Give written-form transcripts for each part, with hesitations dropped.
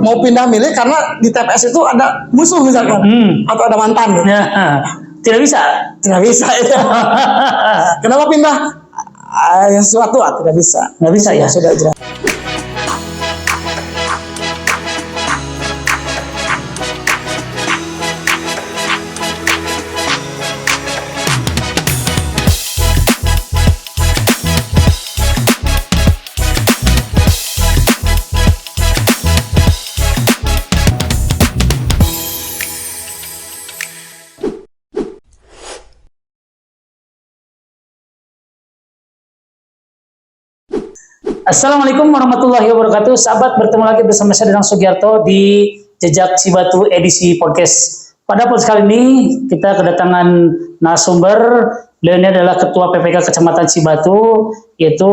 mau pindah milih karena di TPS itu ada musuh misalkan atau ada mantan. Ya, tidak bisa. Tidak bisa itu. Kenapa pindah? Yang sesuatu tidak bisa. Nggak bisa ya. Sudah jelas. Assalamualaikum warahmatullahi wabarakatuh. Sahabat, bertemu lagi bersama saya Dedang Sugiarto di Jejak Cibatu edisi podcast. Pada podcast kali ini kita kedatangan narasumber. Beliau ini adalah Ketua PPK Kecamatan Cibatu, yaitu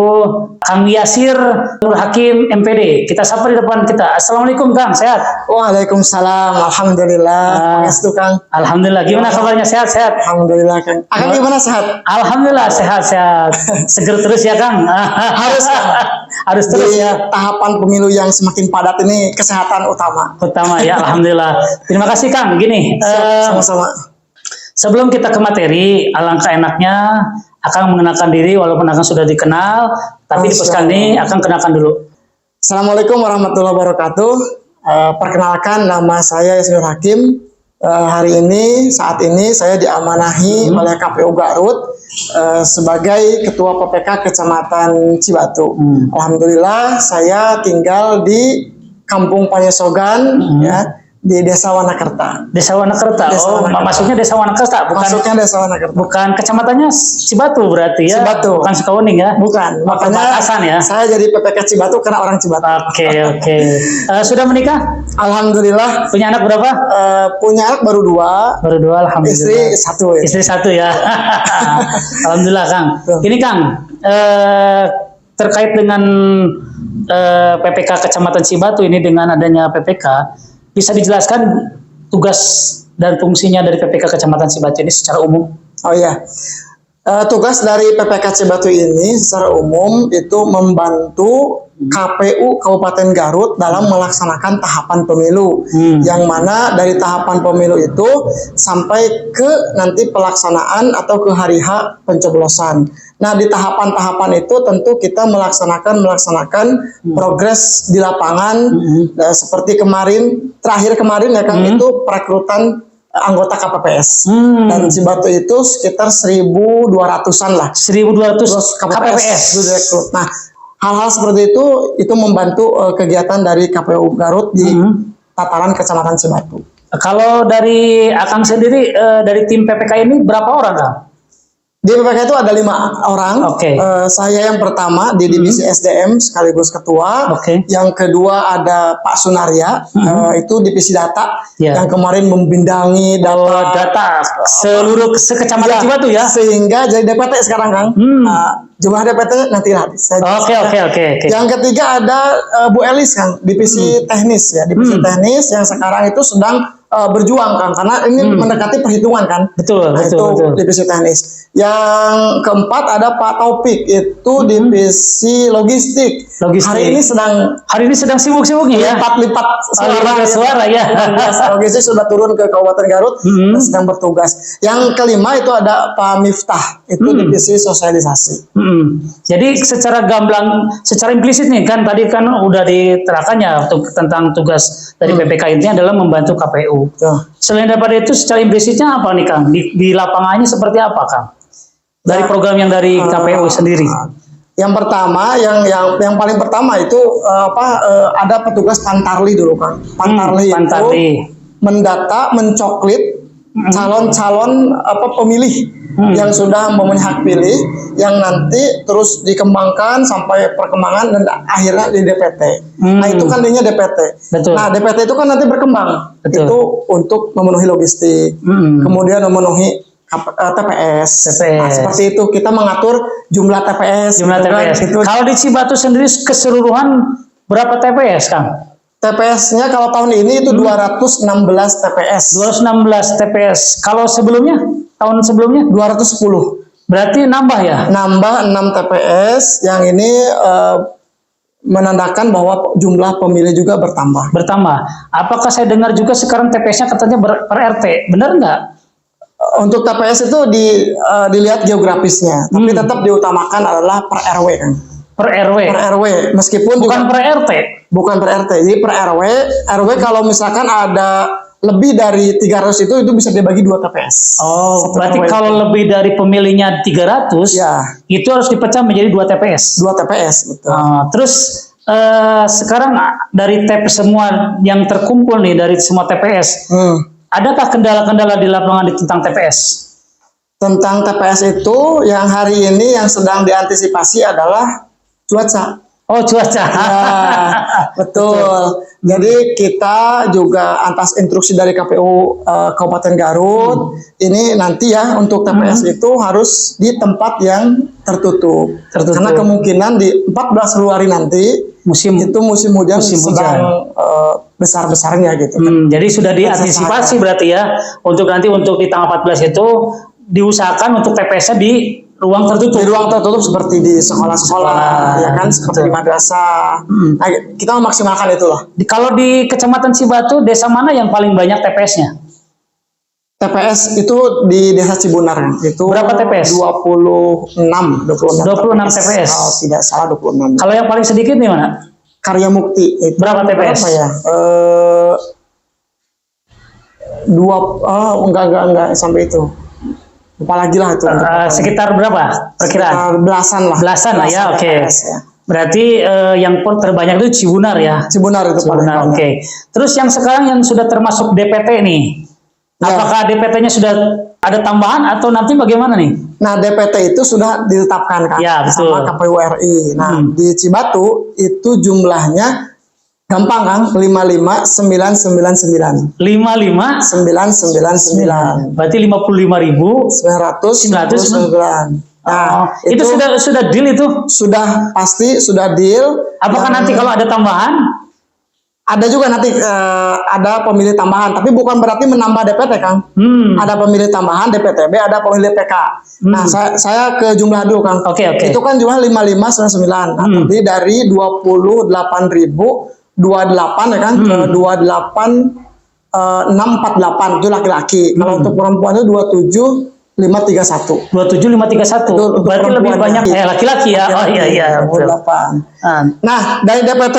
Kang Yasir Nur Hakim MPD. Kita sapa di depan kita. Assalamualaikum Kang, sehat? Waalaikumsalam. Alhamdulillah. Pangestu Kang. Alhamdulillah. Gimana kabarnya? Sehat? Alhamdulillah Kang. Akang gimana, sehat? Alhamdulillah sehat. Seger terus ya Kang. Harus Kang. Harus terus di ya. tahapan pemilu yang semakin padat ini kesehatan utama. Utama ya, alhamdulillah. Terima kasih Kang. Gini, sama-sama. Sebelum kita ke materi, alangkah enaknya Akang mengenalkan diri, walaupun Akang sudah dikenal, tapi di podcast ini Akang kenalkan dulu. Assalamualaikum warahmatullahi wabarakatuh. Perkenalkan, nama saya Yasir Nur Hakim. Hari ini, saat ini saya diamanahi oleh KPU Garut sebagai Ketua PPK Kecamatan Cibatu. Alhamdulillah, saya tinggal di Kampung Panyesogan, ya, di Desa Wanakerta. Desa Wanakerta. Maksudnya Desa Wanakerta, bukan? Masuknya Desa Wanakerta. Bukan kecamatannya Cibatu berarti ya? Cibatu. Bukan Sukawuning ya? Bukan. Makanya ya? saya jadi PPK Cibatu karena orang Cibatu. Oke. Sudah menikah? Alhamdulillah. Punya anak berapa? Punya anak baru 2. Baru 2, alhamdulillah. Istri 1 ya. Istri 1 ya. Alhamdulillah Kang. Ini Kang, terkait dengan PPK Kecamatan Cibatu ini, dengan adanya PPK, bisa dijelaskan tugas dan fungsinya dari PPK Kecamatan Cibatu ini secara umum? Oh iya, tugas dari PPK Cibatu ini secara umum itu membantu KPU Kabupaten Garut dalam melaksanakan tahapan pemilu, yang mana dari tahapan pemilu itu sampai ke nanti pelaksanaan atau ke hari H pencoblosan. Nah, di tahapan-tahapan itu tentu kita melaksanakan progres di lapangan, seperti terakhir kemarin ya Kang, itu perekrutan anggota KPPS. Dan Cibatu itu sekitar 1.200-an lah. 1.200 KPPS direkrut. Nah, hal-hal seperti itu membantu kegiatan dari KPU Garut di tataran Kecamatan Cibatu. Kalau dari Akang sendiri, dari tim PPK ini berapa orang Kang? Di PPK itu ada 5 orang. Saya yang pertama di divisi SDM sekaligus ketua. Yang kedua ada Pak Sunarya, itu divisi data, yang kemarin membindangi data seluruh sekecamatan Cibatu ya. Sehingga jadi DPT sekarang Kang. Jumlah DPT nanti Oke. Yang ketiga ada Bu Elis Kang, divisi teknis ya, divisi teknis yang sekarang itu sedang berjuang Kang, karena ini mendekati perhitungan kan. Betul. Divisi teknis. Yang keempat ada Pak Taufik, itu divisi logistik. Hari ini sedang sibuk-sibuknya ya. Lipat suara ya. Logistik sudah turun ke Kabupaten Garut dan sedang bertugas. Yang kelima itu ada Pak Miftah, itu divisi sosialisasi. Jadi secara gamblang, secara implisit nih kan, tadi kan udah diterangkannya tentang tugas dari PPK ini adalah membantu KPU. Selain daripada itu, secara implisitnya apa nih Kang? Di lapangannya seperti apa Kang? Dari program yang dari KPU sendiri. Yang pertama, yang paling pertama itu ada petugas Pantarli dulu Kang. Pantarli itu mendata, mencoklit calon-calon pemilih yang sudah memenuhi hak pilih, yang nanti terus dikembangkan sampai perkembangan dan akhirnya di DPT. Nah, itu kan intinya DPT. Nah, DPT itu kan nanti berkembang. Itu untuk memenuhi logistik, kemudian memenuhi TPS. Nah, seperti itu kita mengatur jumlah TPS. Kalau di Cibatu sendiri keseluruhan berapa TPS Kang? TPS-nya kalau tahun ini itu 216 TPS. 216 TPS. Kalau sebelumnya? Tahun sebelumnya? 210. Berarti nambah ya? Nambah 6 TPS. Yang ini menandakan bahwa jumlah pemilih juga bertambah. Bertambah. Apakah saya dengar juga sekarang TPS-nya katanya per RT? Benar nggak? Untuk TPS itu dilihat geografisnya, tapi tetap diutamakan adalah per RW kan. Per RW. Per RW, meskipun Bukan juga per RT. bukan per RT. Jadi per RW, RW kalau misalkan ada lebih dari 300 itu bisa dibagi 2 TPS. Oh, Satu berarti RW. kalau lebih dari pemilihnya 300, Ya. itu harus dipecah menjadi 2 TPS. 2 TPS, betul. Terus sekarang dari TPS semua yang terkumpul nih dari semua TPS, adakah kendala-kendala di lapangan tentang TPS? Tentang TPS itu yang hari ini yang sedang diantisipasi adalah cuaca. Oh, cuaca. Ya, betul. Jadi kita juga atas instruksi dari KPU Kabupaten Garut, ini nanti ya untuk TPS itu harus di tempat yang tertutup. Karena kemungkinan di 14 Februari nanti musim hujan sedang besar-besarnya gitu. Jadi sudah diantisipasi berarti ya untuk nanti untuk di tanggal 14 itu diusahakan untuk TPS-nya di ruang tertutup. Di ruang tertutup seperti di sekolah-sekolah, ya kan, seperti di madrasah. Nah, kita memaksimalkan itulah. Kalau di Kecamatan Cibatu, desa mana yang paling banyak TPS-nya? TPS itu di Desa Cibunar. Itu berapa TPS? 26 TPS. Kalau tidak salah 26. Kalau yang paling sedikit di mana? Karya Mukti. Itu berapa TPS? Berapa ya? Enggak sampai itu. Apalagi lah itu. Sekitar berapa perkiraan? Belasan lah ya, oke. Ya. Berarti yang terbanyak itu Cibunar ya? Cibunar itu paling banyak. Oke. Terus yang sekarang yang sudah termasuk DPT nih, apakah DPT-nya sudah ada tambahan atau nanti bagaimana nih? Nah, DPT itu sudah ditetapkan kan ya, sama KPU RI. Nah, di Cibatu itu jumlahnya gampang kan, 55999. 55999. Berarti 55.999. Nah, itu sudah deal itu? Sudah pasti sudah deal. Apakah nanti kalau ada tambahan? Ada juga nanti ada pemilih tambahan, tapi bukan berarti menambah DPT Kang. Ada pemilih tambahan DPTB, ada pemilih PK. Nah, saya ke jumlah dulu Kang. Oke. Itu kan jumlah 5599. Nah, tapi dari 28.028 ya kan ke 28648 itu laki-laki. Kalau untuk perempuan itu 27531. 27531. Berarti lebih banyak laki-laki ya. Oh iya. 28. Nah, dari DPT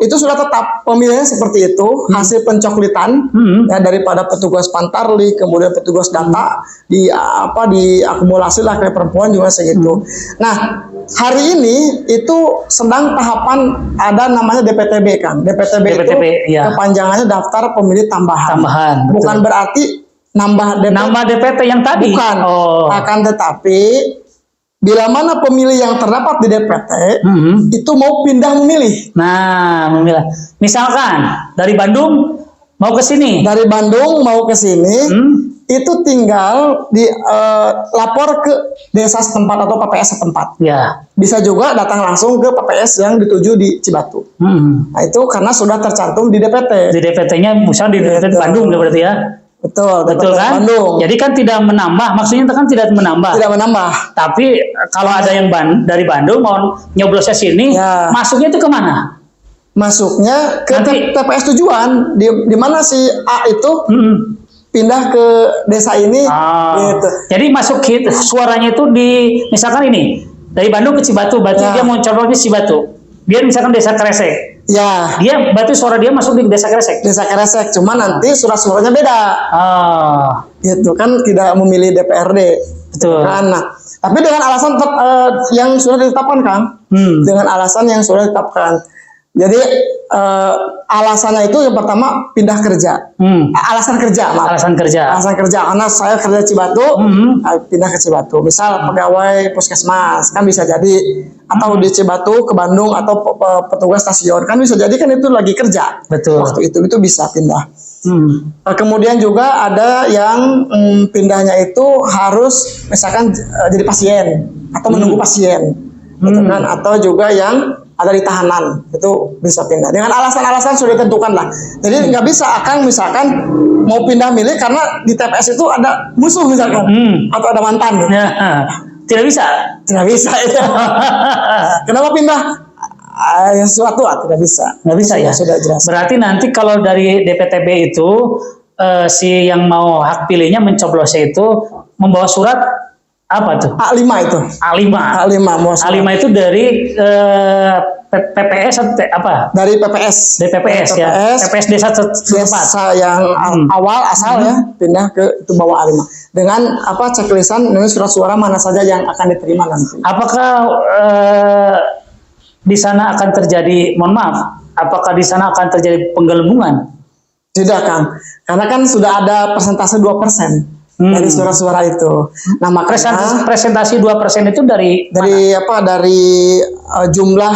itu sudah tetap pemilihannya seperti itu, hasil pencoklitan ya daripada petugas Pantarli, kemudian petugas data diakumulasi lah kayak perempuan juga segitu. Nah, hari ini itu sedang tahapan ada namanya DPTB kan. DPTB itu ya. Kepanjangannya daftar pemilih tambahan. Bukan berarti nambah DPT yang tadi. Bukan. Akan tetapi bila mana pemilih yang terdapat di DPT itu mau pindah memilih. Nah, memilih. Misalkan dari Bandung mau ke sini. Dari Bandung mau ke sini, itu tinggal lapor ke desa setempat atau PPS setempat. Ya. Bisa juga datang langsung ke PPS yang dituju di Cibatu. Nah, itu karena sudah tercantum di DPT. Di DPT-nya misalnya di DPT Bandung berarti ya. Betul kan? Bandung. Jadi kan tidak menambah, maksudnya kan tidak menambah. Tidak menambah. Tapi kalau ada yang dari Bandung mau nyoblosnya sini, masuknya itu kemana? Masuknya ke TPS tujuan. Di mana si A itu pindah ke desa ini. Gitu. Jadi masuk suaranya itu di misalkan ini dari Bandung ke Cibatu, berarti dia mau coblosnya Cibatu. Dia misalkan desa Kresek. Ya. Dia berarti suara dia masuk di desa Kresek. Desa Kresek, cuma nanti surat-suratnya beda. Gitu kan, tidak memilih DPRD. Betul. Nah, tapi dengan alasan yang sudah ditetapkan Kang. Dengan alasan yang sudah ditetapkan. Jadi alasannya itu yang pertama pindah kerja. Alasan kerja, maaf. Alasan kerja. Karena saya kerja Cibatu, pindah ke Cibatu. Misal pegawai puskesmas kan bisa jadi, atau di Cibatu ke Bandung atau petugas stasiun kan bisa jadi kan itu lagi kerja. Betul. Waktu itu bisa pindah. Kemudian juga ada yang pindahnya itu harus misalkan jadi pasien atau menunggu pasien, gitu kan? Atau juga yang ada di tahanan itu bisa pindah dengan alasan-alasan sudah ditentukan lah. Jadi nggak bisa akan misalkan mau pindah milih karena di TPS itu ada musuh misalkan atau ada mantan. Tidak bisa. Tidak bisa itu. Kenapa pindah? sesuatu tidak bisa. Nggak bisa ya. Sudah jelas. Berarti nanti kalau dari DPTB itu si yang mau hak pilihnya mencoblos itu membawa surat apa tuh? A5 itu. A5. A5 mau surat. A5 itu dari PPS atau apa? Dari PPS. Dari PPS ya. PPS desa setempat. Desa yang awal asal ya pindah ke itu bawa A5 dengan checklistan dengan surat suara mana saja yang akan diterima nanti. Apakah di sana akan terjadi, mohon maaf, apakah di sana akan terjadi penggelembungan? Tidak, Kang. Karena kan sudah ada persentase 2% dari suara-suara itu. Nah, makanya presentasi 2% itu dari mana? Dari jumlah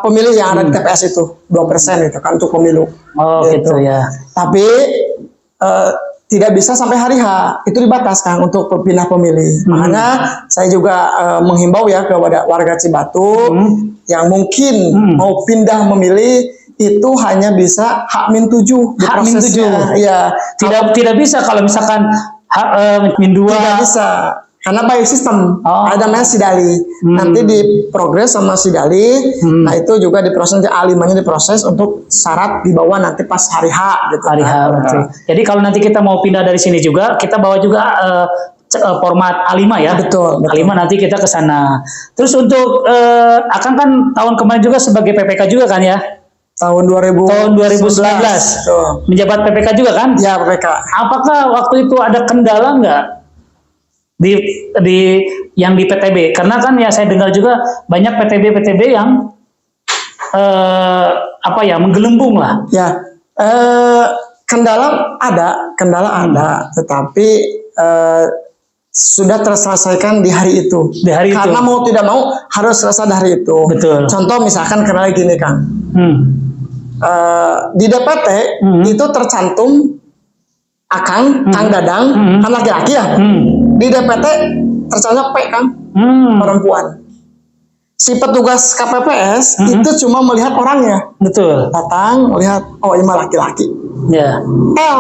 pemilih yang ada di TPS itu 2% itu kan untuk pemilu. Oh, gitu ya. Tapi tidak bisa sampai hari H, itu dibataskan untuk pindah pemilih. Makanya saya juga menghimbau ya kepada warga Cibatu yang mungkin mau pindah memilih itu hanya bisa H-7 di prosesnya. Ya, tidak bisa kalau misalkan H-2. Tidak bisa. Karena by system, ada namanya Sidali. Nanti diprogres sama Sidali, nah itu juga diproses, A5-nya diproses untuk syarat dibawa nanti pas hari H gitu. Hari H, betul. Jadi kalau nanti kita mau pindah dari sini juga, kita bawa juga format A5 ya. Betul. A5 nanti kita ke sana. Terus untuk Akang kan tahun kemarin juga sebagai PPK juga kan ya? Tahun 2019. Menjabat PPK juga kan? Ya, PPK. Apakah waktu itu ada kendala nggak di yang di PTB? Karena kan ya saya dengar juga banyak PTB yang menggelembung lah. Ya, kendala ada, tetapi sudah terselesaikan di hari itu. Karena mau tidak mau harus selesai di hari itu. Betul. Contoh misalkan karena gini Kang. Di DPT itu tercantum Akang, Kang Dadang, kan laki-laki ya. Di DPT tercantum P Kang, perempuan. Si petugas KPPS itu cuma melihat orangnya. Betul. Datang melihat, oh ini laki-laki. Ya. L,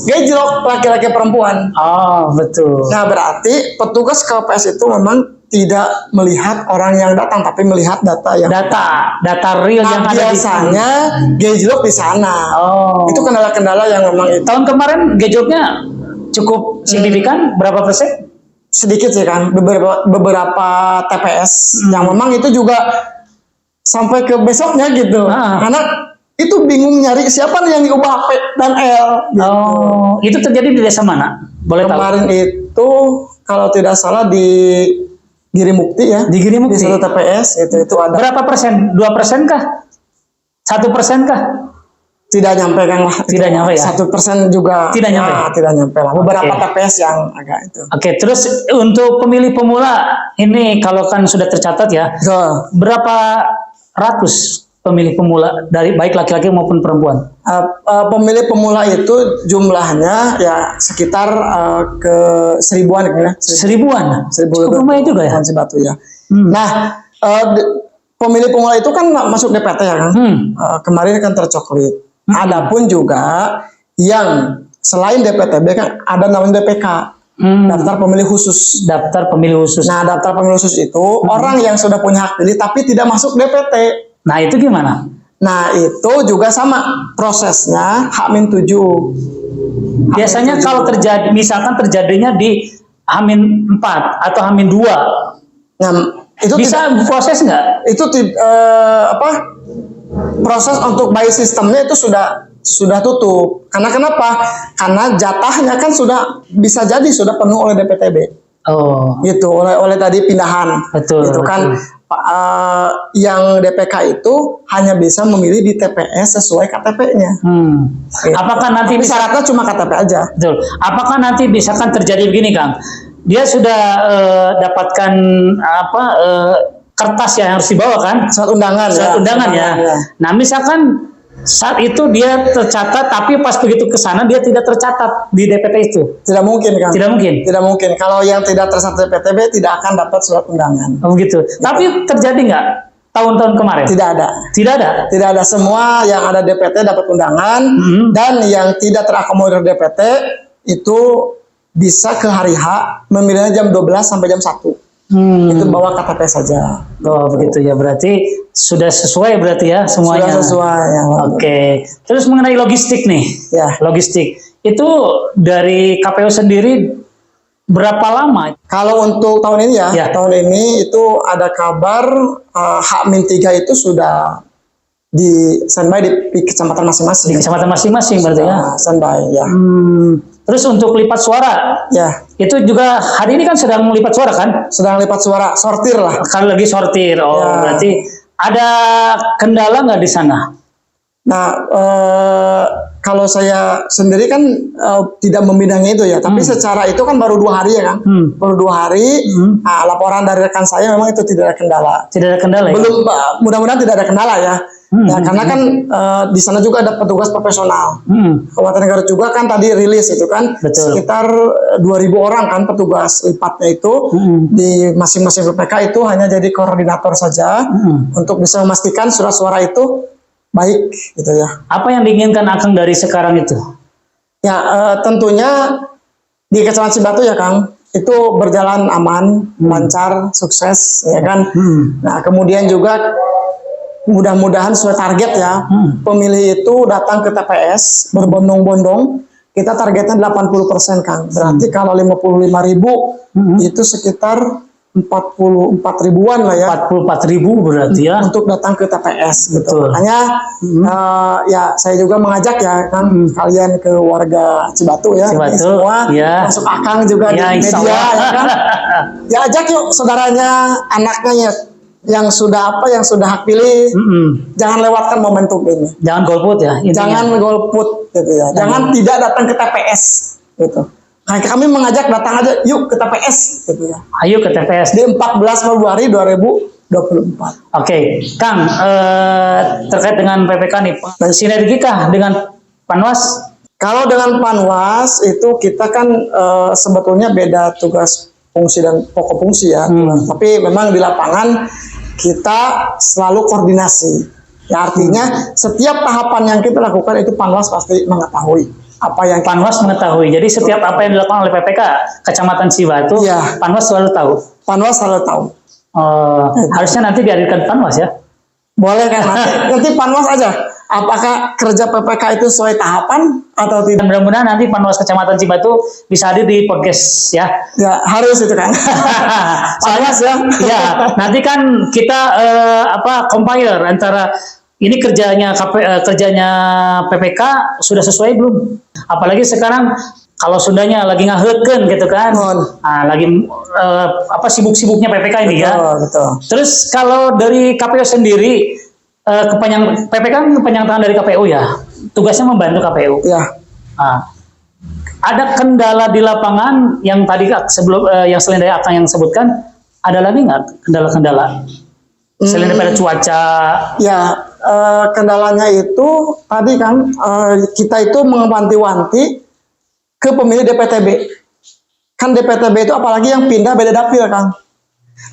gejlok laki-laki perempuan. Oh betul. Nah berarti petugas KPPS itu memang tidak melihat orang yang datang, tapi melihat data real yang ada biasanya gejlok di sana. Oh. Itu kendala-kendala yang memang itu. Tahun kemarin gejloknya cukup signifikan, berapa persen? Sedikit sih kan, beberapa TPS yang memang itu juga sampai ke besoknya gitu. Karena itu bingung nyari siapa nih yang diubah P dan L. Gitu. Oh, itu terjadi di desa mana? Boleh kemarin tahu? Itu kalau tidak salah di Girimukti ya. Di Girimukti. Di satu TPS itu ada. Berapa persen? 2% kah? 1% kah? Tidak nyampe kan lah. Tidak nyampe ya. 1% juga. Tidak nyampe. Tidak nyampe lah. Beberapa TPS yang agak itu. Oke, terus untuk pemilih pemula ini kalau kan sudah tercatat ya. Berapa ratus pemilih pemula dari baik laki-laki maupun perempuan? Pemilih pemula itu jumlahnya ya sekitar ke 1000-an ya. 1000-an. Cukup lumayan juga ya. Cibatu ya. Nah, pemilih pemula itu kan masuk DPT ya kan. Kemarin kan tercoklit. Adapun juga yang selain DPTB kan ada namanya DPK. Daftar pemilih khusus. Daftar pemilih khusus. Nah, daftar pemilih khusus itu orang yang sudah punya hak pilih tapi tidak masuk DPT. Nah, itu gimana? Nah, itu juga sama prosesnya H-7. Biasanya kalau terjadi, misalkan terjadinya di H-4 atau H-2. Nah, itu bisa proses nggak? Itu proses untuk by sistemnya itu sudah tutup. Karena kenapa? Karena jatahnya kan sudah bisa jadi sudah penuh oleh DPTB. Oh. Gitu oleh tadi pindahan. Betul. Itu kan yang DPK itu hanya bisa memilih di TPS sesuai KTP-nya. Gitu. Apakah nanti syaratnya cuma KTP aja? Betul. Apakah nanti misalkan terjadi begini, Kang? Dia sudah dapatkan kertas yang harus dibawa kan? Surat undangan. Surat undangan ya. Nah, misalkan saat itu dia tercatat, tapi pas begitu ke sana dia tidak tercatat di DPT itu. Tidak mungkin kan? Tidak mungkin. Tidak mungkin. Kalau yang tidak tercatat DPTB tidak akan dapat surat undangan. Oh gitu. Tapi terjadi nggak tahun-tahun kemarin? Tidak ada. Tidak ada. Tidak ada. Semua yang ada DPT dapat undangan dan yang tidak terakomodir DPT itu bisa ke hari H memilihnya jam 12 sampai jam 1. Itu bawa KTP saja. Oh begitu ya, berarti sudah sesuai berarti ya semuanya. Sudah sesuai. Ya, Oke. Terus mengenai logistik nih, ya. logistik itu dari KPU sendiri berapa lama? Kalau untuk tahun ini Ya. tahun ini itu ada kabar H-3 itu sudah di standby di kecamatan Di masing-masing. kecamatan masing-masing berarti ya. Standby ya. Terus untuk lipat suara, Ya, itu juga hari ini kan sedang lipat suara kan? sedang lipat suara, sortir lah. Kalau lagi sortir, oh Ya. berarti ada kendala nggak di sana? Nah, kalau saya sendiri kan tidak membidangi itu ya, tapi secara itu kan baru 2 hari ya Kang. Baru 2 hari. Nah, laporan dari rekan saya memang itu tidak ada kendala. Tidak ada kendala ya? Belum, mudah-mudahan tidak ada kendala ya. Ya, karena kan di sana juga ada petugas profesional. Kabupaten Garut juga kan tadi rilis itu kan. Betul. Sekitar 2.000 orang kan petugas lipatnya itu di masing-masing PPK itu hanya jadi koordinator saja untuk bisa memastikan surat suara itu baik gitu ya. Apa yang diinginkan Akang dari sekarang itu? Ya, tentunya di Kecamatan Cibatu ya Kang, itu berjalan aman, lancar, sukses ya kan. Nah, kemudian juga mudah-mudahan sesuai target ya. Pemilih itu datang ke TPS berbondong-bondong. Kita targetnya 80% Kang. Berarti kalau 55.000 itu sekitar 44 ribuan lah ya. 44.000 berarti ya. Untuk datang ke TPS gitu. Betul. Makanya ya saya juga mengajak ya Kang kalian ke warga Cibatu ya. Cibatu, Ini semua ya. masuk Akang juga Ya, di insya media Allah. ya kan. Ya ajak yuk saudaranya, anaknya ya yang sudah hak pilih. Jangan lewatkan momentum ini. Jangan golput ya. Intinya. Jangan golput gitu ya. Jangan tidak datang ke TPS gitu. Nah, kami mengajak datang aja yuk ke TPS gitu ya. Ayo ke TPS. Di 14 Februari 2024. Oke, Kang, terkait dengan PPK nih, sinergikah dengan Panwas? Kalau dengan Panwas itu kita kan sebetulnya beda tugas fungsi dan pokok fungsi ya. Tapi memang di lapangan kita selalu koordinasi. Ya, artinya setiap tahapan yang kita lakukan itu Panwas pasti mengetahui apa yang Panwas mengetahui. Jadi setiap apa yang dilakukan oleh PPK Kecamatan Cibatu, Iya. Panwas selalu tahu. Panwas selalu tahu. Harusnya nanti dihadirkan Panwas ya. Boleh kan nanti Panwas aja. Apakah kerja PPK itu sesuai tahapan atau tidak? Dan mudah-mudahan nanti Panwas Kecamatan Cibatu bisa hadir di podcast ya. Ya harus itu kan. Soalnya Panwas ya. Ya, nanti kan kita compare antara ini kerjanya PPK sudah sesuai belum? Apalagi sekarang kalau Sundanya lagi ngaheutkeun gitu kan. Lagi sibuk-sibuknya PPK ini ya. Betul. Terus kalau dari KPU sendiri PPK kan kepanjang tangan dari KPU ya. Tugasnya membantu KPU. Ya. Ada kendala di lapangan yang tadi yang selain dari Akang yang sebutkan, ada lagi nggak kendala-kendala? Selain daripada cuaca. Ya, kendalanya itu tadi kan kita itu mewanti-wanti ke pemilih DPTB. Kan DPTB itu apalagi yang pindah beda dapil, Kang.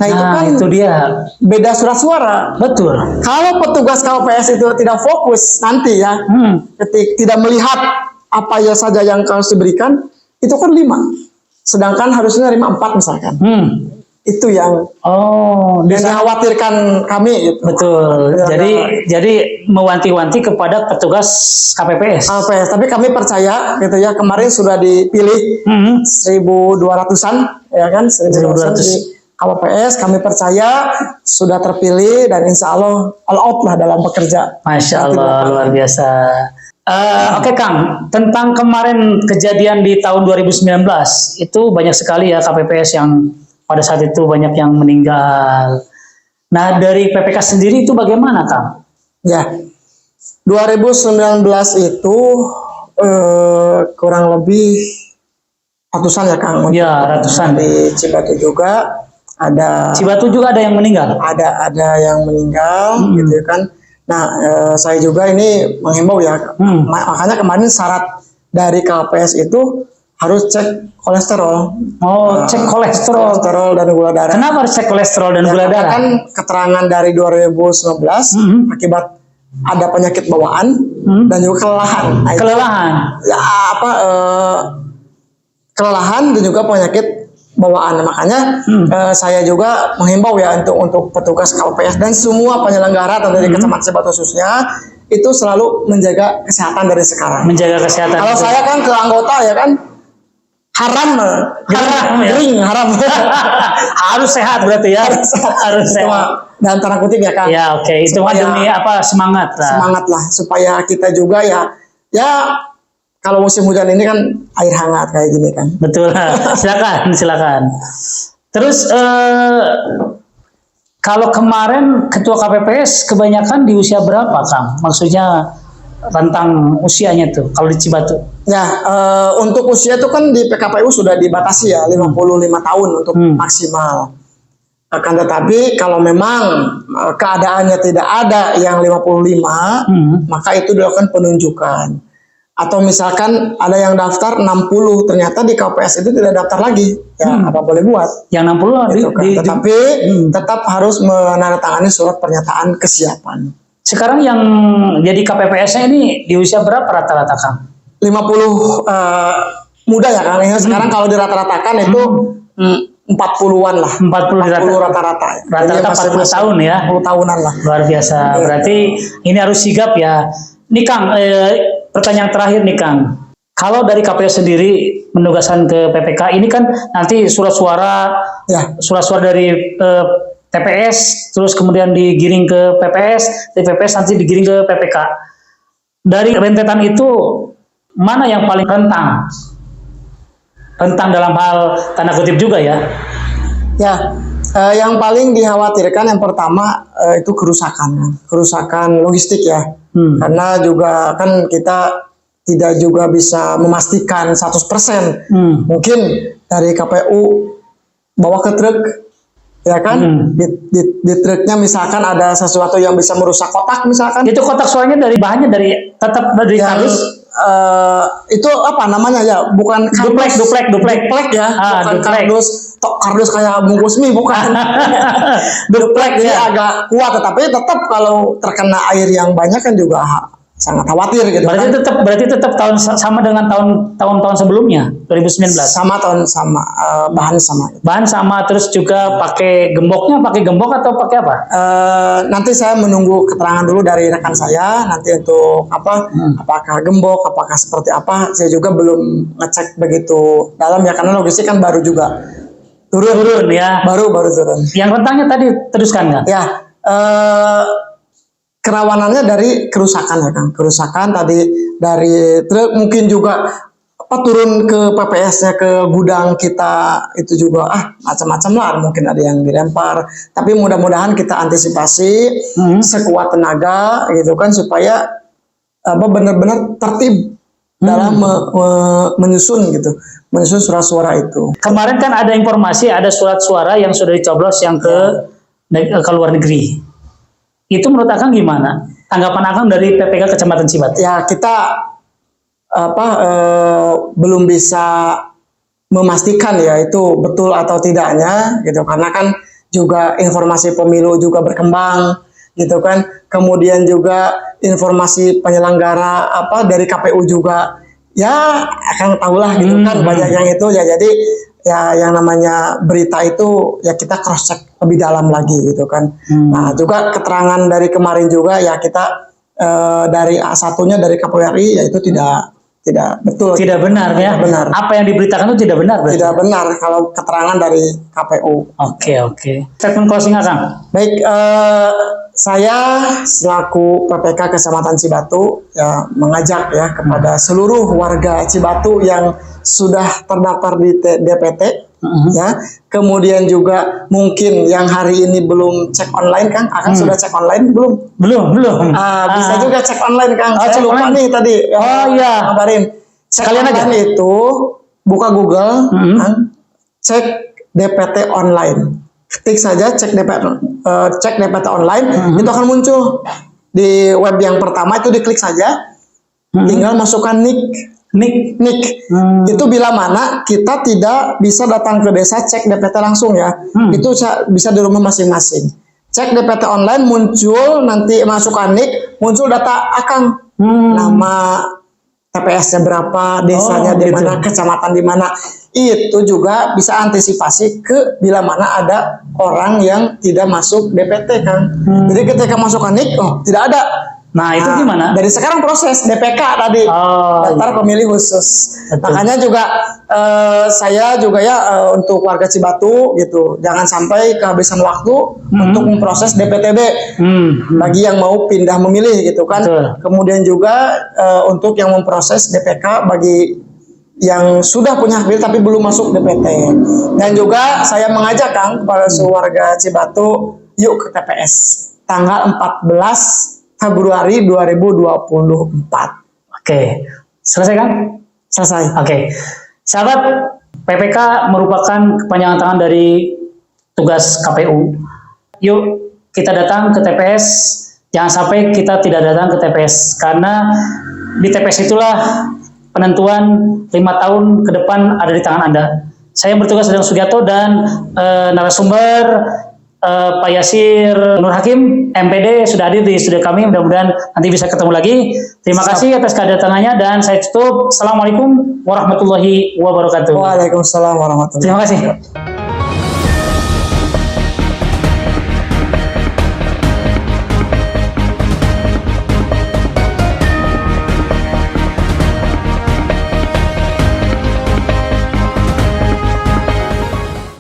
Nah, itu dia. Beda surat suara. Betul. Kalau petugas KPS itu tidak fokus nanti ya, tidak melihat apa ya saja yang harus diberikan, itu kan 5. Sedangkan harusnya 4 misalkan. Itu yang dikhawatirkan kami gitu. Betul. Jadi mewanti-wanti kepada petugas KPPS. Tapi kami percaya gitu ya, kemarin sudah dipilih 1.200-an ya kan, 1.200 di KPPS. Kami percaya sudah terpilih dan insya Allah all out lah dalam bekerja. Masya Allah, luar biasa. Oke Kang, tentang kemarin kejadian di tahun 2019 itu banyak sekali ya KPPS yang pada saat itu banyak yang meninggal. Nah, dari PPK sendiri itu bagaimana, Kang? Ya, 2019 itu kurang lebih ratusan ya, Kang. Ya, ratusan. Di Cibatu juga ada. Cibatu juga ada yang meninggal? Ada yang meninggal, gitu kan. Nah, saya juga ini menghimbau ya, makanya kemarin syarat dari KPS itu harus cek kolesterol. Cek kolesterol dan gula darah. Kenapa harus cek kolesterol dan gula darah? Kan keterangan dari 2019 akibat ada penyakit bawaan dan juga kelelahan. Kelelahan. Ya kelelahan dan juga penyakit bawaan. Makanya saya juga menghimbau ya untuk petugas KPPS dan semua penyelenggara atau dari Kecamatan Cibatu khususnya itu selalu menjaga kesehatan dari sekarang. Menjaga kesehatan. Kalau saya kan ke anggota ya kan haram haram. Harus sehat berarti ya. Harus Itu sehat. mah dalam tanda kutip ya kan. Ya oke, itu mah Supaya- demi apa semangat lah. Semangat lah supaya kita juga ya kalau musim hujan ini kan air hangat kayak gini kan. Betul. Silakan. Terus kalau kemarin ketua KPPS kebanyakan di usia berapa, Kang? Maksudnya rentang usianya tuh kalau di Cibatu. Ya, untuk usia itu kan di PKPU sudah dibatasi ya 55 tahun untuk maksimal. Akan tetapi kalau memang keadaannya tidak ada yang 55, maka itu dilakukan penunjukan. Atau misalkan ada yang daftar 60, ternyata di KPS itu tidak daftar lagi. Ya, apa boleh buat. Yang 60 Gitu kan. Tetapi tetap harus menandatangani surat pernyataan kesiapan. sekarang yang jadi KPPS-nya ini di usia berapa rata-rata, Kang? 50 muda ya kan. Sekarang kalau dirata-ratakan itu 40-an lah. 40 rata-rata. Ya. Rata-rata 40 tahun ya. 40 tahunan lah. Luar biasa. Berarti ini harus sigap ya. Nih Kang, pertanyaan terakhir nih Kang. Kalau dari KPU sendiri menugaskan ke PPK, ini kan nanti surat suara dari TPS, terus kemudian digiring ke PPS, dari PPS nanti digiring ke PPK. Dari rentetan itu, mana yang paling rentang? Rentang dalam hal tanda kutip juga ya. Ya, yang paling dikhawatirkan yang pertama itu kerusakan logistik ya. Karena juga kan kita tidak juga bisa memastikan 100%. Mungkin dari KPU bawa ke truk, ya kan? Di truknya misalkan ada sesuatu yang bisa merusak kotak misalkan. Itu kotak suaranya dari bahannya tetap dari kardus. Itu apa namanya ya? Bukan kardus. Duplek ya. Bukan duplek. kardus kayak bungkus mie bukan. Duplek jadi agak kuat, tetapi tetap kalau terkena air yang banyak kan juga sangat khawatir gitu. Berarti tetap sama dengan tahun-tahun sebelumnya 2019. Sama Bahan sama, terus juga pakai gembok atau pakai apa? Nanti saya menunggu keterangan dulu dari rekan saya nanti untuk apakah gembok, apakah seperti apa. Saya juga belum ngecek begitu dalam ya karena logistik kan baru juga turun ya. Baru turun. Yang rentangnya tadi teruskan kan? Ya. Kerawanannya dari kerusakan ya Kang. Kerusakan tadi dari truk, mungkin juga turun ke PPS-nya ke gudang kita itu juga macam-macam lah, mungkin ada yang dilempar. Tapi mudah-mudahan kita antisipasi sekuat tenaga gitu kan supaya benar-benar tertib dalam menyusun surat suara itu. Kemarin kan ada informasi ada surat suara yang sudah dicoblos yang ke luar negeri. Itu menurut Akang gimana? Tanggapan Akang dari PPK Kecamatan Cibatu? Ya kita belum bisa memastikan ya itu betul atau tidaknya gitu karena kan juga informasi pemilu juga berkembang gitu kan. Kemudian juga informasi penyelenggara dari KPU juga ya akan tahulah gitu kan banyak yang itu ya. Jadi ya yang namanya berita itu ya kita cross check lebih dalam lagi gitu kan. Nah juga keterangan dari kemarin juga ya kita dari A1-nya dari KPU RI ya itu tidak betul. Tidak benar ya. Benar. Apa yang diberitakan itu tidak benar berarti? Tidak benar kalau keterangan dari KPU. Oke. Statement closing Kang. Baik, saya selaku PPK Kecamatan Cibatu ya mengajak ya kepada seluruh warga Cibatu yang sudah terdaftar di DPT ya. Kemudian juga mungkin yang hari ini belum cek online Kang, sudah cek online belum? Belum. Bisa juga cek online Kang. Saya lupa nih tadi. Kabarin. Sekalian aja itu buka Google, cek DPT online. Ketik saja cek DPT online, itu akan muncul di web yang pertama itu diklik saja, tinggal masukkan nik. Itu bila mana kita tidak bisa datang ke desa cek DPT langsung ya, itu bisa di rumah masing-masing. Cek DPT online muncul nanti masukkan nik, muncul data Akang, nama TPS-nya berapa, desanya di gitu. mana, kecamatan di mana. Itu juga bisa antisipasi ke bila mana ada orang yang tidak masuk DPT kan. Jadi ketika masuk nik, oh tidak ada. Nah, itu gimana? Dari sekarang proses DPK tadi, daftar pemilih khusus. Betul. Makanya juga saya juga ya untuk warga Cibatu gitu, jangan sampai kehabisan waktu untuk memproses DPTB bagi yang mau pindah memilih gitu kan. Betul. Kemudian juga untuk yang memproses DPK bagi yang sudah punya hak pilih tapi belum masuk DPT. Dan juga saya mengajak Kang kepada seluruh warga Cibatu, yuk ke TPS tanggal 14 Februari 2024. Oke, selesai kan? Selesai. Oke, sahabat, PPK merupakan kepanjangan tangan dari tugas KPU. Yuk kita datang ke TPS, jangan sampai kita tidak datang ke TPS, karena di TPS itulah penentuan 5 tahun ke depan ada di tangan Anda. Saya bertugas sedang Sugiarto dan narasumber Pak Yasir Nur Hakim, MPD, sudah hadir di studio kami. Mudah-mudahan nanti bisa ketemu lagi. Terima kasih atas kedatangannya dan saya tutup. Assalamualaikum warahmatullahi wabarakatuh. Waalaikumsalam warahmatullahi wabarakatuh. Terima kasih.